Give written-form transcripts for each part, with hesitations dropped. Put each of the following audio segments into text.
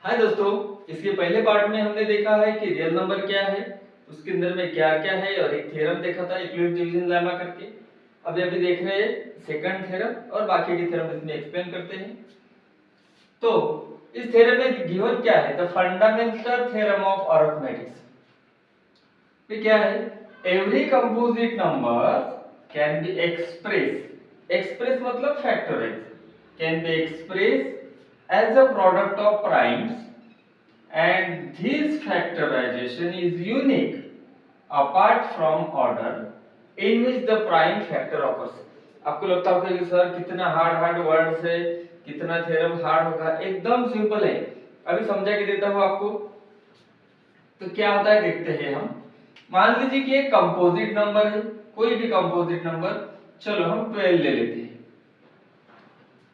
हाय दोस्तों, इसके पहले पार्ट में हमने देखा है कि रियल नंबर क्या है, उसके अंदर में क्या क्या है और एक थ्योरम देखा था यूक्लिड डिवीजन लेमा करके। अभी देख रहे हैं सेकंड थ्योरम और बाकी के थ्योरम इसमें एक्सप्लेन करते हैं। तो इस थ्योरम में गिवन क्या है, the fundamental theorem of arithmetics. ये क्या है, every composite number can be express मतलब factorise, can be express as a product of primes, and this factorization is unique apart from order in which the prime factor occurs. आपको लगता होगा कि sir कितना hard word है, कितना theorem hard होगा। एकदम सिंपल है, अभी समझा के देता हूं आपको। तो क्या होता है देखते हैं हम। मान लीजिए कि एक कंपोजिट नंबर है, कोई भी कंपोजिट नंबर, चलो हम 12 ले लेते हैं।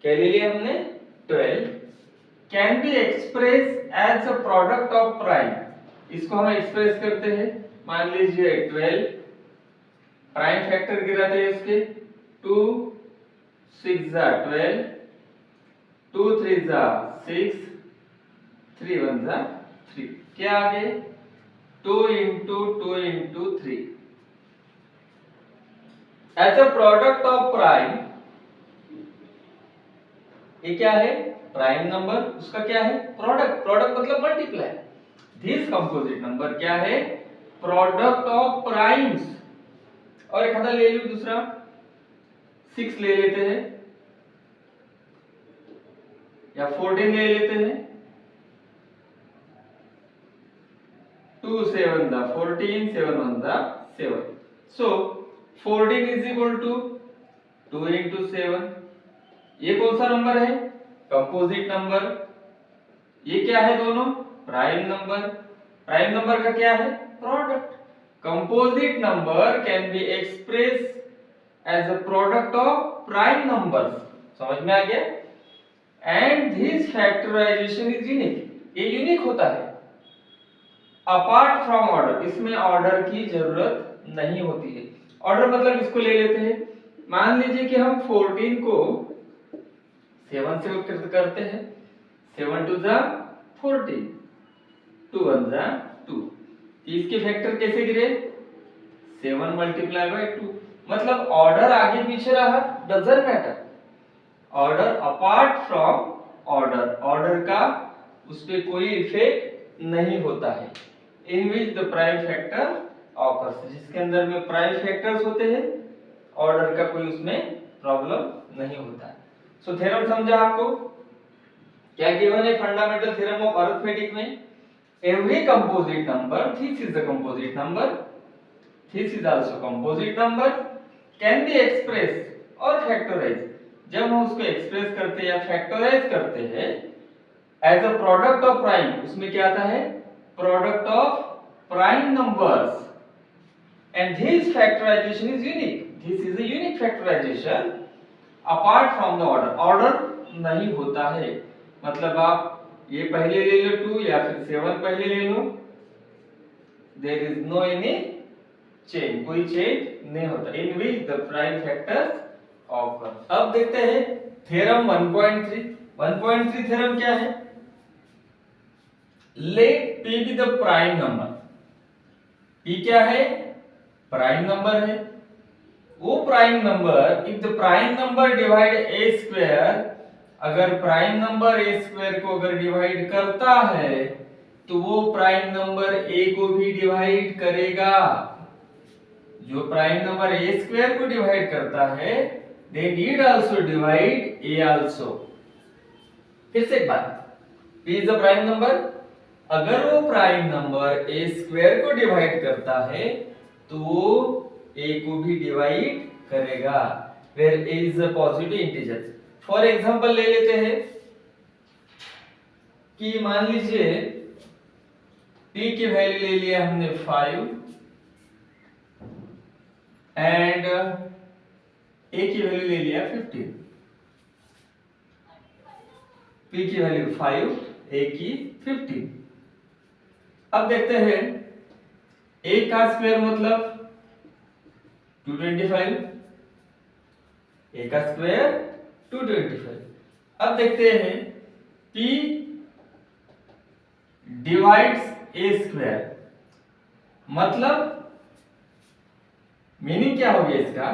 क्या ले लिया हमने, 12 can be express as a product of prime. इसको हम एक्सप्रेस करते हैं, मान लीजिए 12 प्राइम फैक्टर गिराते हैं इसके 2 6 जा 12, 2 3 जा 6, 3 1 जा 3। क्या आगे 2 into 2 into 3 as a product of prime. ये क्या है, प्राइम नंबर, उसका क्या है प्रोडक्ट मतलब मल्टीप्लाई। दिस कंपोजिट नंबर क्या है, प्रोडक्ट ऑफ प्राइम्स। और एक खाता ले लो दूसरा 6 ले लेते हैं या 14 ले लेते हैं। 2 7 दा 14, 7 1 दा 7। सो 14 इज इक्वल टू 2 into 7। ये कौन सा नंबर है, कंपोजिट नंबर। ये क्या है, दोनों प्राइम नंबर। प्राइम नंबर का क्या है, product. Composite number can be express as a product of prime numbers. समझ में आ गया। And this factorization is unique, ये यूनिक होता है अपार्ट फ्रॉम ऑर्डर। इसमें ऑर्डर की जरूरत नहीं होती है। ऑर्डर मतलब इसको ले लेते हैं, मान लीजिए कि हम 14 को 7 से करते हैं। 7 2 जा 14, 2 1 जा 2। इसके फैक्टर कैसे गिरे, 7 मल्टीप्लाई बाय 2। मतलब ऑर्डर आगे पीछे रहा doesn't matter, order apart from order, order का उस पे कोई इफेक्ट नहीं होता है। In which the prime factor occurs, जिसके अंदर में प्राइम फैक्टर्स होते हैं, ऑर्डर का कोई उसमें प्रॉब्लम नहीं होता है। सो थ्योरम समझा आपको, क्या गिवन है फंडामेंटल थ्योरम ऑफ अरिथमेटिक में, every composite number, this is the composite number, this is also composite number, can be express और फैक्टराइज। जब हम उसको एक्सप्रेस करते हैं या फैक्टराइज करते हैं as a product of prime, उसमें क्या आता है, product of prime numbers. And this factorization is unique, this is a unique factorization apart from the order. Order नहीं होता है, मतलब आप ये पहले ले लो 2 या फिर 7 पहले ले लो, there is no any change, कोई चेंज नहीं होता। In which the prime factors occur. अब देखते हैं थ्योरम 1.3। 1.3 थ्योरम क्या है, let p be the prime number. p क्या है, प्राइम नंबर है। वो prime number, if the prime number divide a square, अगर प्राइम नंबर a स्क्वायर को अगर डिवाइड करता है तो वो प्राइम नंबर a को भी डिवाइड करेगा। जो प्राइम नंबर a स्क्वायर को डिवाइड करता है, they need also divide a also। फिर से एक बात, p is the prime number, अगर वो प्राइम नंबर a स्क्वायर को डिवाइड करता है तो वो a को भी डिवाइड करेगा, where a is a positive integer। For example ले लेते हैं कि मान लीजिए p की वैल्यू ले लिया हमने 5 एंड a की वैल्यू ले लिया 15। p की वैल्यू 5, a की 15। अब देखते हैं a का स्क्वायर मतलब 225, a का स्क्वायर 225। अब देखते हैं p डिवाइड्स ए स्क्वायर, मतलब मीनिंग क्या हो गया इसका,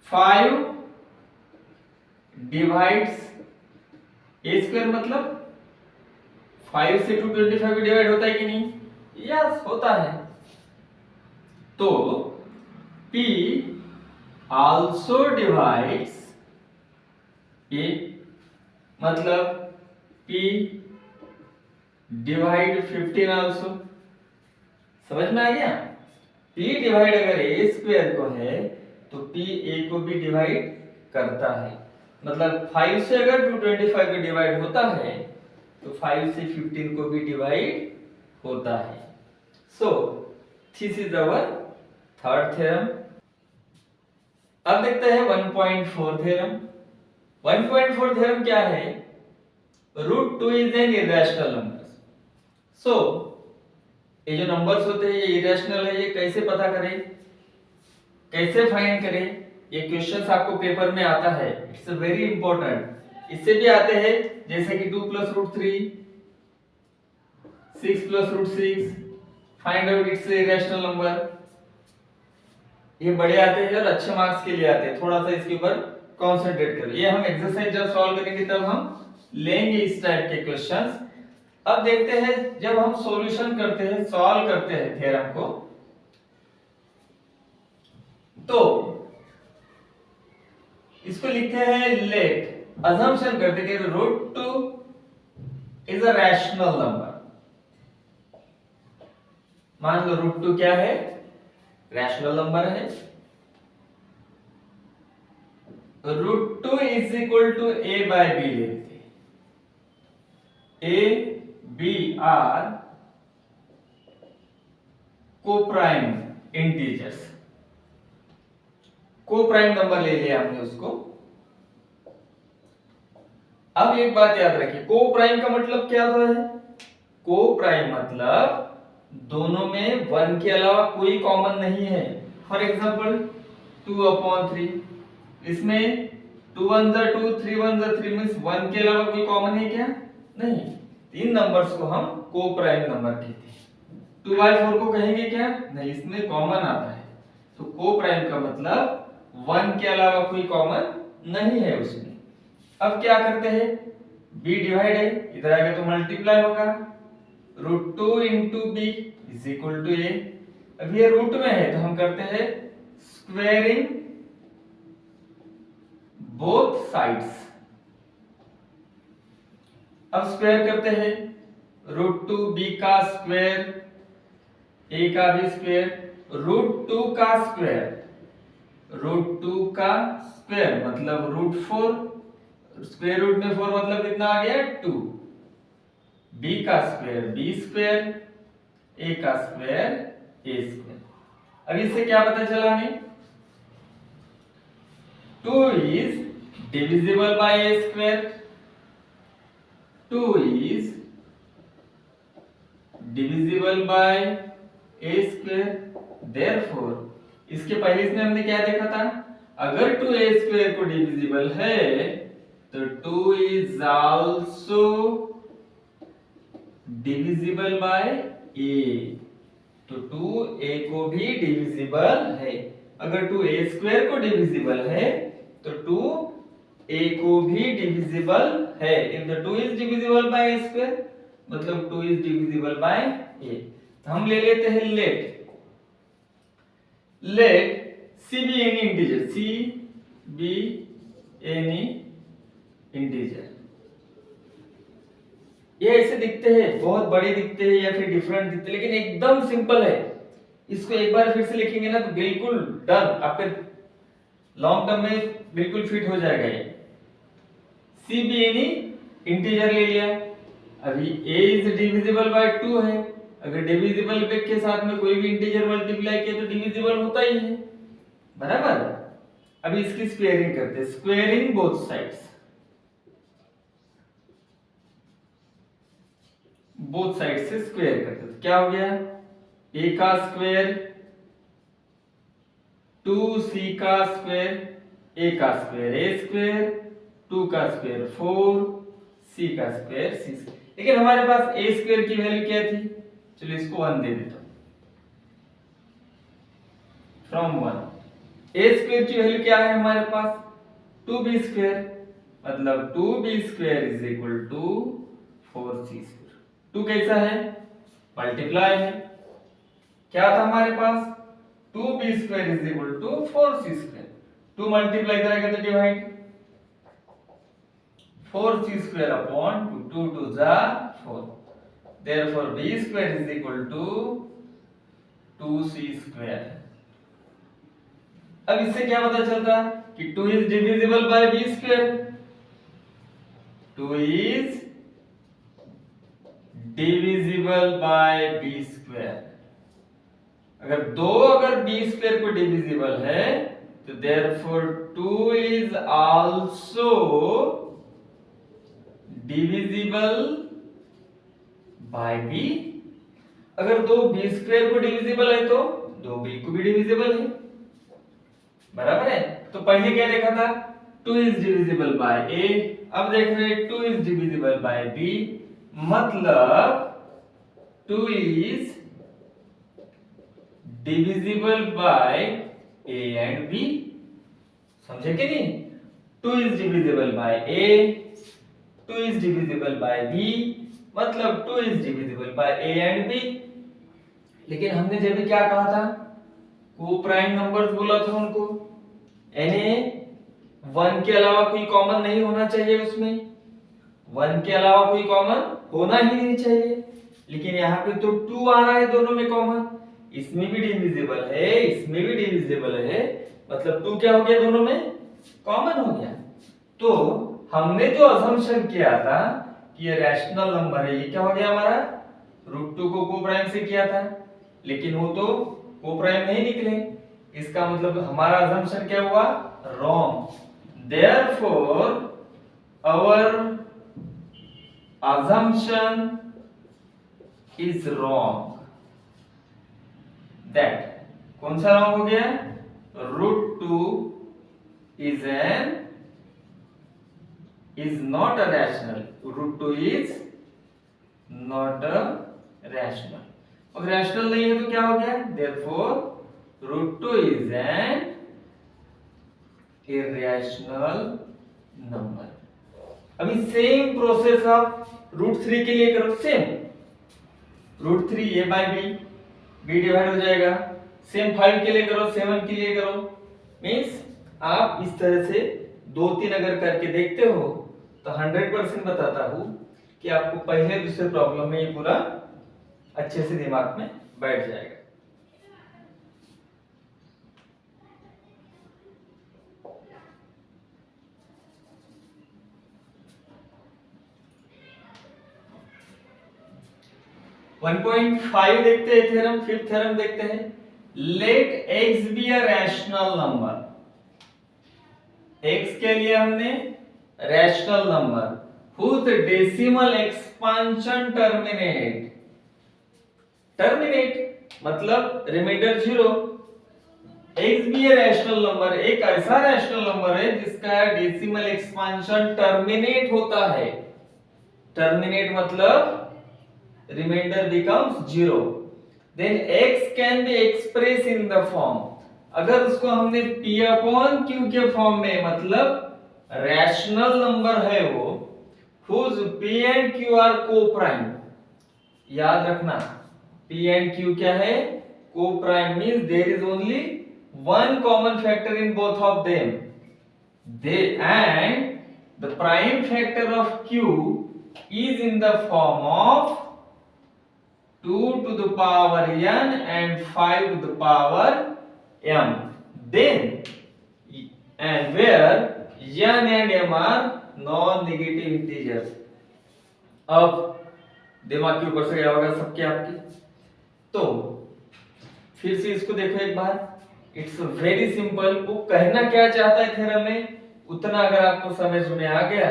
5 डिवाइड्स ए स्क्वायर, मतलब 5 से 225 डिवाइड होता है कि नहीं? यस, होता है। तो P आल्सो डिवाइड्स ए, मतलब P डिवाइड 15 आल्सो। समझ में आ गया? P डिवाइड अगर ए स्क्वायर को है तो P a को भी डिवाइड करता है, मतलब 5 से अगर 225 का डिवाइड होता है तो 5 से 15 को भी डिवाइड होता है। So this is our third theorem. अब देखते हैं 1.4 थ्योरम। 1.4 थ्योरम क्या है? √2 इज एन इरेशनल नंबर। सो ये जो नंबर्स होते हैं ये इरेशनल है, ये कैसे पता करें, कैसे फाइंड करें? ये क्वेश्चंस आपको पेपर में आता है, इट्स वेरी इंपॉर्टेंट। इससे भी आते हैं जैसे कि 2 + √3, 6 + √6, find out it's irrational number. ये बड़े आते हैं और अच्छे मार्क्स के लिए आते हैं, थोड़ा सा इसके ऊपर कंसंट्रेट करो। ये हम एक्सरसाइज जब सॉल्व करेंगे तब हम लेंगे इस टाइप के क्वेश्चंस। अब देखते हैं जब हम सॉल्यूशन करते हैं, सॉल्व करते हैं थ्योरम को, तो इसको लिखते हैं लेट, अजम्पशन करते हैं कि √2 इज अ रैशनल नंबर। मान लो √2 क्या है? रैशनल नंबर है। √2 इज इक्वल टू a/b लेते हैं। a b are coprime integers, coprime number ले लिया हमने उसको। अब एक बात याद रखिए, कोप्राइम का मतलब क्या होता है? कोप्राइम मतलब दोनों में 1 के अलावा कोई कॉमन नहीं है। फॉर एग्जांपल 2/3, इसमें 2 1 2, 3 1 3 मींस 1 के अलावा कोई कॉमन है क्या? नहीं। इन नंबर्स को हम कोप्राइम नंबर कहते हैं। 2/4 को कहेंगे क्या? नहीं, इसमें कॉमन आता है। तो कोप्राइम का मतलब 1 के अलावा कोई कॉमन नहीं है उसमें। अब क्या करते हैं? b डिवाइड है, इधर आएगा तो मल्टीप्लाई होगा, √2 into b is equal to a। अब ये रूट में है तो हम करते हैं स्क्वेयरिंग बोथ साइड्स। अब स्क्वायर करते हैं, √2 b का स्क्वायर, a का भी स्क्वायर, √2 का स्क्वायर, √2 का स्क्वायर मतलब √4, स्क्वायर रूट में 4 मतलब कितना आ गया? 2। b का स्क्वायर b स्क्वायर, a का स्क्वायर a स्क्वायर। अब इससे क्या पता चला हमें? 2 is divisible by a square, 2 is divisible by a square, therefore इसके पहले इसमें हमने क्या देखा था? अगर 2a स्क्वायर को डिविजिबल है तो 2 is also divisible by a, तो 2a को भी डिविजिबल है। अगर 2a स्क्वायर को डिविजिबल है तो 2a को भी डिविजिबल है। If the 2 is divisible by a square मतलब 2 is divisible by a। तो हम ले लेते हैं late c be any integer, c be any integer। ये ऐसे दिखते हैं, बहुत बड़े दिखते हैं या फिर डिफरेंट दिखते हैं, लेकिन एकदम सिंपल है। इसको एक बार फिर से लिखेंगे ना तो बिल्कुल डन, आपके लॉन्ग टर्म में बिल्कुल फिट हो जाएगा ये। c भी एनी इंटीजर ले लिया, अभी a इज डिविजिबल बाय 2 है, अगर डिविजिबल के साथ में कोई भी इंटीजर मल्टीप्लाई किया तो डिविजिबल होता ही है, बराबर। अभी इसकी स्क्वेयरिंग करते हैं, squaring both sides, both side से स्क्वायर करते हैं। क्या हो गया? a का स्क्वायर 2c का स्क्वायर, a का स्क्वायर a स्क्वायर, 2 का स्क्वायर 4, c का स्क्वायर c स्क्वायर। लेकिन हमारे पास a स्क्वायर की वैल्यू क्या थी, चलो इसको 1 दे देता हूं, फ्रॉम 1 a स्क्वायर की वैल्यू क्या है हमारे पास 2b स्क्वायर, मतलब 2b square is equal to 4c square. 2 कैसा है, मल्टीप्लाई है, क्या था हमारे पास 2b square is equal to 4c square, 2 multiply करेंगे तो डिवाइड, 4c स्क्वायर अपॉन 2, 2 जा 4, therefore b square is equal to 2c square. अब इससे क्या पता चलता है कि 2 is divisible by b square, 2 is divisible by b square. अगर b स्क्वायर को डिविजिबल है तो therefore 2 is also divisible by b। अगर दो b स्क्वायर को डिविजिबल है तो दो b को भी डिविजिबल है, बराबर है। तो पहले क्या देखा था 2 इज डिविजिबल बाय a, अब देख रहे हैं 2 इज डिविजिबल बाय b, मतलब 2 is divisible bye a and b, समझे कि नहीं। 2 is divisible bye a, 2 is divisible by b, मतलब 2 is divisible bye a and b। लेकिन हमने जब भी क्या कहा था, को प्राइम नंबर्स बोला था उनको, यानी 1 के अलावा कोई कॉमन नहीं होना चाहिए उसमें, 1 के अलावा कोई कॉमन होना ही नहीं चाहिए। लेकिन यहाँ पे तो 2 आ रहा है दोनों में कॉमन, इसमें भी डिविजिबल है, इसमें भी डिविजिबल है, मतलब 2 क्या हो गया, दोनों में कॉमन हो गया। तो हमने जो अजम्पशन किया था कि ये रैशनल नंबर है, ये क्या हो गया हमारा, √2 को कोप्राइम से किया था, लेकिन वो तो कोप्राइम नहीं निकले, इसका मतलब हमारा अजम्पशन क्या हुआ, wrong. Therefore our assumption is wrong, that कौन सा रॉन्ग हो गया, √2 is not a rational, √2 is not a rational, और रैशनल नहीं है तो क्या हो गया, therefore √2 is an irrational number। अभी सेम प्रोसेस आप √3 के लिए करो, same √3 a by b divide हो जाएगा, सेम 5 के लिए करो, 7 के लिए करो, मींस आप इस तरह से 2-3 अगर करके देखते हो तो 100% बताता हूं कि आपको पहले दूसरे प्रॉब्लम में ये पूरा अच्छे से दिमाग में बैठ जाएगा। वन 1.5 देखते हैं थ्योरम, फिफ्थ थ्योरम देखते हैं। Let x be a rational number, x के लिए हमने rational number whose decimal expansion terminate मतलब remainder 0। x be a rational number, एक ऐसा रैशनल नंबर है जिसका डेसिमल एक्सपांशन टर्मिनेट होता है, टर्मिनेट मतलब remainder becomes 0, then x can be expressed in the form, अगर उसको हमने p अपॉन q के फॉर्म में, मतलब रैशनल नंबर है वो whose p and q are co-prime, याद रखना p and q क्या है, co-prime means there is only one common factor in both of them, they and the prime factor of q is in the form of 2 to the power n and 5 to the power m, then and where n and m are non-negative integers। अब दिमाग के ऊपर से गया होगा सबके आपके, तो फिर से इसको देखो एक बार, इट्स वेरी सिंपल। वो कहना क्या चाहता है थ्योरम में, उतना अगर आपको समझ में आ गया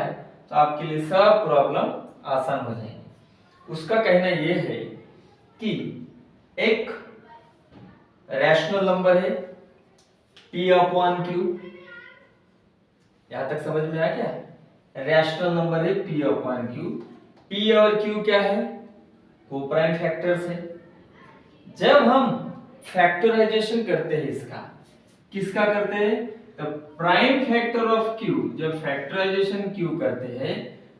तो आपके लिए सब प्रॉब्लम आसान हो जाएंगे। उसका कहना यह है कि एक रैशनल नंबर है p अपॉन q, यहां तक समझ में आ गया। रैशनल नंबर है p अपॉन q। p और q क्या है? कोप्राइम फैक्टर्स है। जब हम फैक्टराइजेशन करते हैं इसका, किसका करते हैं? तो प्राइम फैक्टर ऑफ q, जब फैक्टराइजेशन q करते हैं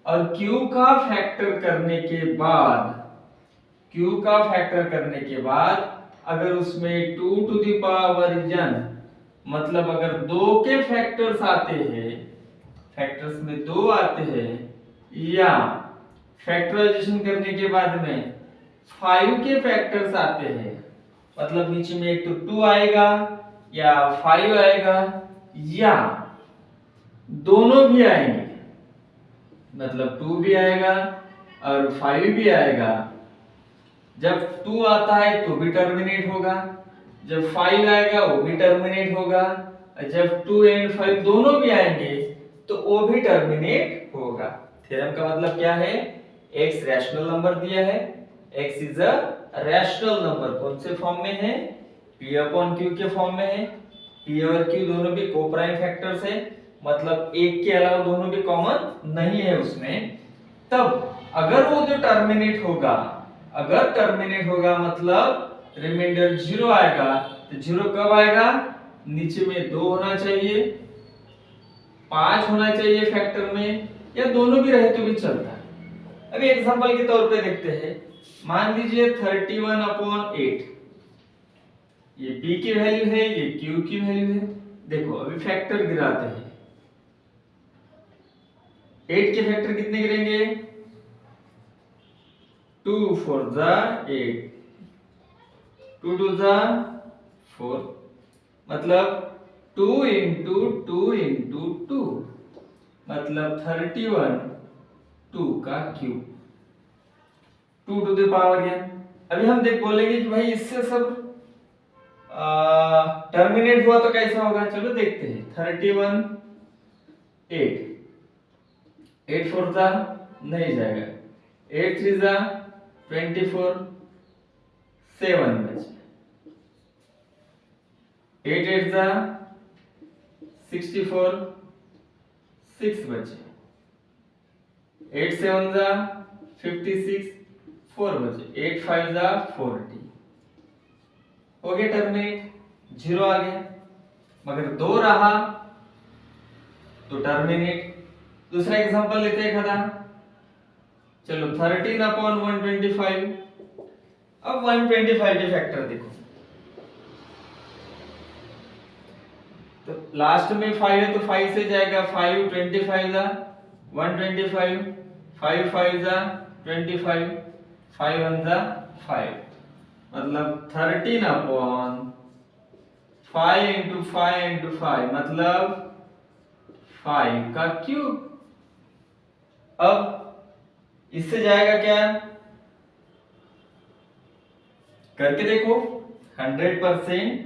और q का फैक्टर करने के बाद, q का फैक्टर करने के बाद अगर उसमें 2 टू द पावर n, मतलब अगर 2 के फैक्टर्स आते हैं, फैक्टर्स में 2 आते हैं, या फैक्टराइजेशन करने के बाद में 5 के फैक्टर्स आते हैं, मतलब नीचे में एक तो 2 आएगा या 5 आएगा या दोनों भी आएंगे, मतलब 2 भी आएगा और 5 भी आएगा। जब 2 आता है तो भी टर्मिनेट होगा, जब 5 आएगा वो भी टर्मिनेट होगा, जब 2 एंड 5 दोनों भी आएंगे तो वो भी टर्मिनेट होगा। थ्योरम का मतलब क्या है? x रैशनल नंबर दिया है, x is a rational number, कौन से फॉर्म में है? p अपॉन q के फॉर्म में है। p और q दोनों भी कोप्राइम फैक्टर्स है, मतलब एक के अलावा दोनों भी कॉमन नहीं है उसमें। तब अगर वो जो टर्मिनेट होगा, अगर टर्मिनेट होगा मतलब रिमाइंडर 0 आएगा, तो 0 कब आएगा? नीचे में 2 होना चाहिए, 5 होना चाहिए फैक्टर में, या दोनों भी रहे तो भी चलता है। अभी एग्जांपल के तौर पे देखते हैं, मान लीजिए 31 अपॉन 8, ये p की वैल्यू है, ये q की वैल्यू है। देखो अभी फैक्टर गिराते हैं, 8 के फैक्टर कितने गिरेंगे? 2 4 जा 8, 2 2 जा 4, मतलब 2 इंटू 2 इंटू 2, मतलब 31 2 का cube, 2 to the power n। अभी हम देख बोलेंगे कि भाई इससे सब टर्मिनेट हुआ तो कैसा होगा? चलो देखते हैं। 31 8, 8 4 जा नहीं जाएगा, 8 3 जा 24, 7 बचे, 8 8 जा 64, 6 बचे, 8 7 जा 56, 4 बचे, 8 5 जा 40, हो गया टर्मिनेट, 0 आ गया। मगर 2 रहा तो टर्मिनेट। दूसरा एग्जांपल लेते हैं खदा, चलो 13 अपॉन 125। अब 125 के फैक्टर देखो, तो लास्ट में 5 है तो 5 से जाएगा, 5 25 जा 125, 5 5 जा 25, 5 1 जा 5, मतलब 13 अपॉन 5 इंटू 5 इंटू 5, मतलब 5 का क्यूब। अब इससे जाएगा क्या? करके देखो, 100%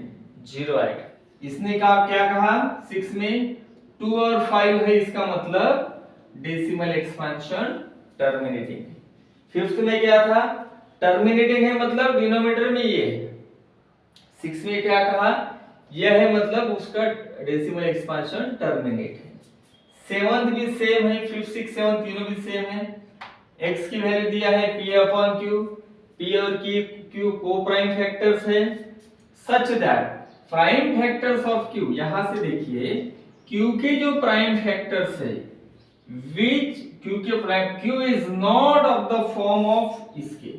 0 आएगा। इसने कहा क्या कहा? 6 में 2 और 5 है, इसका मतलब डेसिमल एक्सपेंशन टर्मिनेटिंग। फिफ्थ में क्या था? टर्मिनेटिंग है, मतलब डिनोमिनेटर में ये है। 6 में क्या कहा? यह है, मतलब उसका डेसिमल एक्सपेंशन टर्मिनेट है। सेवंथ भी सेम है, 5 6 7 तीनों भी सेम है। x की वैल्यू दिया है p अपॉन q, p और q को प्राइम फैक्टर्स है, such that prime factors of q, यहां से देखिए q के जो प्राइम फैक्टर्स है, विच q के prime, q is not of the form of इसके,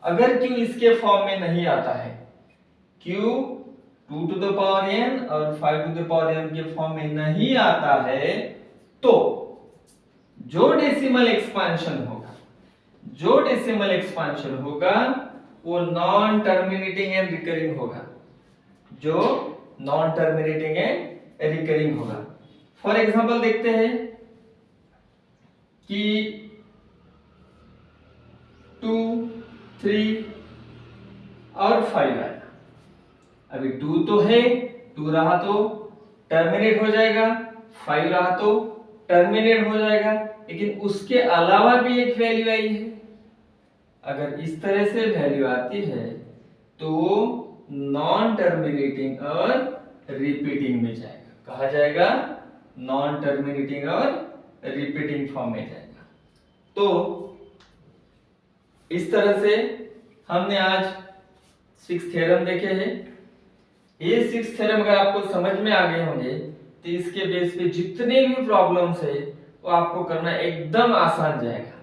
अगर q इसके फॉर्म में नहीं आता है, q 2 to the power n और 5 टू द पावर n के फॉर्म में नहीं आता है, तो जो डेसिमल एक्सपेंशन होगा, जो डेसिमल एक्सपेंशन होगा वो नॉन टर्मिनेटिंग एंड रिकरिंग होगा, जो नॉन टर्मिनेटिंग एंड रिकरिंग होगा। फॉर एग्जांपल देखते हैं कि 2 3 और 5 आया। अभी 2 तो है, 2 रहा तो टर्मिनेट हो जाएगा, 5 रहा तो टर्मिनेट हो जाएगा, लेकिन उसके अलावा भी एक वैल्यू आई है। अगर इस तरह से वैल्यू आती है तो नॉन टर्मिनेटिंग और रिपीटिंग में जाएगा, कहा जाएगा नॉन टर्मिनेटिंग और रिपीटिंग फॉर्म में जाएगा। तो इस तरह से हमने आज 6 थ्योरम देखे हैं। ये 6 थ्योरम अगर आपको समझ में आ गए होंगे तो इसके बेस पे जितने भी प्रॉब्लम्स है वो आपको करना एकदम आसान जाएगा।